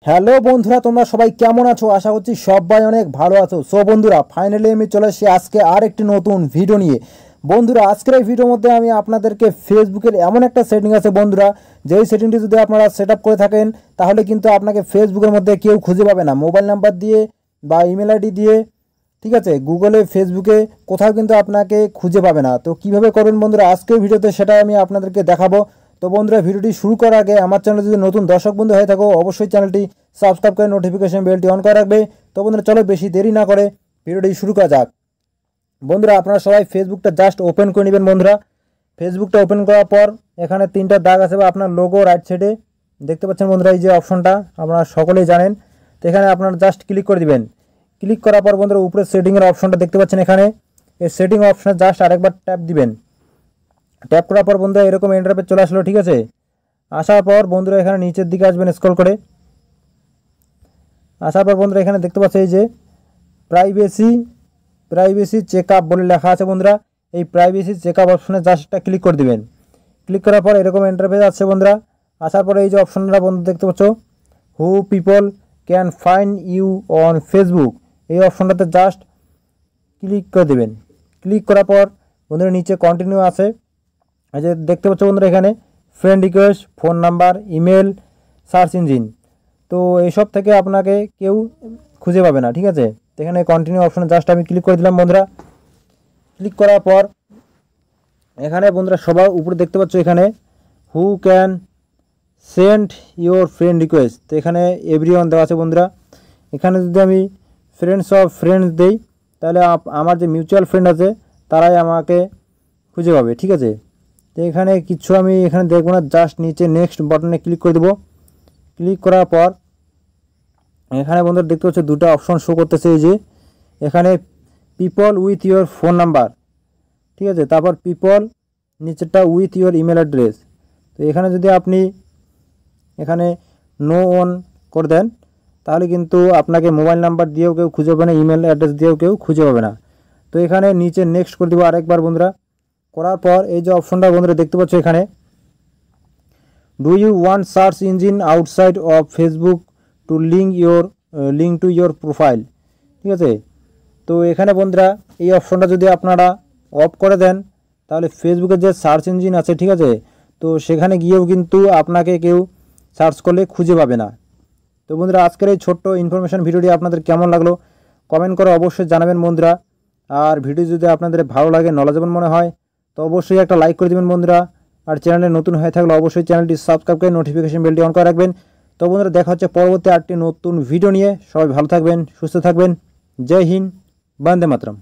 Hello বন্ধুরা, তোমরা সবাই কেমন আছো? আশা করছি সবাই অনেক ভালো আছো। সো বন্ধুরা, ফাইনালি আমি চলে এসেছি আজকে আর একটি নতুন ভিডিও নিয়ে। বন্ধুরা, আজকের এই ভিডিওর মধ্যে আমি আপনাদেরকে ফেসবুকের এমন একটা সেটিং আছে বন্ধুরা, যেই সেটিংটি যদি আপনারা সেট আপ করে থাকেন তাহলে কিন্তু আপনাকে ফেসবুকের মধ্যে কেউ খুঁজে পাবে না। মোবাইল নাম্বার দিয়ে বা ইমেল আইডি দিয়ে, ঠিক আছে, গুগলে ফেসবুকে কোথাও কিন্তু আপনাকে খুঁজে পাবে না। তো কিভাবে করবেন বন্ধুরা, আজকের ভিডিওতে সেটা আমি আপনাদেরকে দেখাবো। তো বন্ধুরা, ভিডিওটি শুরু করার আগে আমার চ্যানেল যদি নতুন দর্শক বন্ধু হয়ে থাকো অবশ্যই চ্যানেলটি সাবস্ক্রাইব করে নোটিফিকেশন বেলটি অন করে রাখবে। তো বন্ধুরা, চলো বেশি দেরি না করে ভিডিওটি শুরু করা যাক। বন্ধুরা, আপনারা সবাই ফেসবুকটা জাস্ট ওপেন করে নেবেন। বন্ধুরা, ফেসবুকটা ওপেন করার পর এখানে তিনটা দাগ আছে বা আপনার লোগো রাইট সাইডে দেখতে পাচ্ছেন বন্ধুরা, এই যে অপশনটা আপনারা সকলেই জানেন। তো এখানে আপনারা জাস্ট ক্লিক করে দিবেন। ক্লিক করার পর বন্ধুরা উপরে সেটিংয়ের অপশনটা দেখতে পাচ্ছেন, এখানে এই সেটিং অপশনে জাস্ট আরেকবার ট্যাপ দিবেন। ট্যাপ করার পর বন্ধুরা এরকম ইন্টারফেস চলে আসলো, ঠিক আছে। আসার পর বন্ধুরা এখানে নিচের দিকে আসবেন স্ক্রল করে। আসার পর বন্ধুরা এখানে দেখতে পাচ্ছেন এই যে প্রাইভেসি চেক আপ বলে লেখা আছে বন্ধুরা। এই প্রাইভেসি চেক আপ অপশনে জাস্ট একটা ক্লিক করে দিবেন। ক্লিক করার পর এরকম ইন্টারফেস আসছে বন্ধুরা। আসার পরে এই যে অপশনটা বন্ধু দেখতে পাচ্ছ, who people can find you on Facebook, এই অপশনটাতে জাস্ট ক্লিক করে দেবেন। ক্লিক করার পর বন্ধুরা নিচে কন্টিনিউ আছে, এই যে দেখতে পাচ্ছ বন্ধুরা এখানে friend request, phone number, email, search engine. তো এইসব থেকে আপনাকে কেউ খুঁজে পাবে না, ঠিক আছে। তো এখানে কন্টিনিউ অপশনে জাস্ট আমি ক্লিক করে দিলাম বন্ধুরা। ক্লিক করার পর এখানে বন্ধুরা সবার উপরে দেখতে পাচ্ছ এখানে who can send your friend request. তো এখানে এভরিওয়ান দেওয়া আছে বন্ধুরা। এখানে যদি আমি ফ্রেন্ডস অফ ফ্রেন্ডস দেই তাহলে আমার যে মিউচুয়াল ফ্রেন্ড আছে তারাই আমাকে খুঁজে পাবে, ঠিক আছে। তো এখানে কিছু আমি এখানে দেখবো না, জাস্ট নিচে নেক্সট বাটনে ক্লিক করে দেবো। ক্লিক করার পর এখানে বন্ধুরা দেখতে পাচ্ছ দুটো অপশন শো করতেছে, এই যে এখানে people with your phone number, ঠিক আছে, তারপর পিপল নিচেরটা উইথ ইউর ইমেল অ্যাড্রেস। তো এখানে যদি আপনি এখানে নো অন করে দেন তাহলে কিন্তু আপনাকে মোবাইল নাম্বার দিয়েও কেউ খুঁজে পাবে না, ইমেল অ্যাড্রেস দিয়েও কেউ খুঁজে পাবে না। তো এখানে নিচে নেক্সট করে দেবো আরেকবার বন্ধুরা। করার পর এই যে অপশনটা বন্ধুরা দেখতে পাচ্ছ এখানে, do you want search engine outside of Facebook to link to your profile, ঠিক আছে। তো এখানে বন্ধুরা এই অপশনটা যদি আপনারা অফ করে দেন তাহলে ফেসবুকের যে সার্চ ইঞ্জিন আছে, ঠিক আছে, তো সেখানে গিয়েও কিন্তু আপনাকে কেউ সার্চ করলে খুঁজে পাবে না। তো বন্ধুরা, আজকের এই ছোট্ট ইনফরমেশন ভিডিওটি আপনাদের কেমন লাগলো কমেন্ট করে অবশ্যই জানাবেন বন্ধুরা। আর ভিডিও যদি আপনাদের ভালো লাগে, নলেজেবল মনে হয়, তো অবশ্যই একটা লাইক করে দেবেন বন্ধুরা। আর চ্যানেলে নতুন হয়ে থাকলে অবশ্যই চ্যানেলটি সাবস্ক্রাইব করে নোটিফিকেশন বেলটি অন করে রাখবেন। তো বন্ধুরা, দেখা হচ্ছে পরবর্তী আরেকটি নতুন ভিডিও নিয়ে। সবাই ভালো থাকবেন, সুস্থ থাকবেন। জয় হিন্দ, বন্দে মাতরম।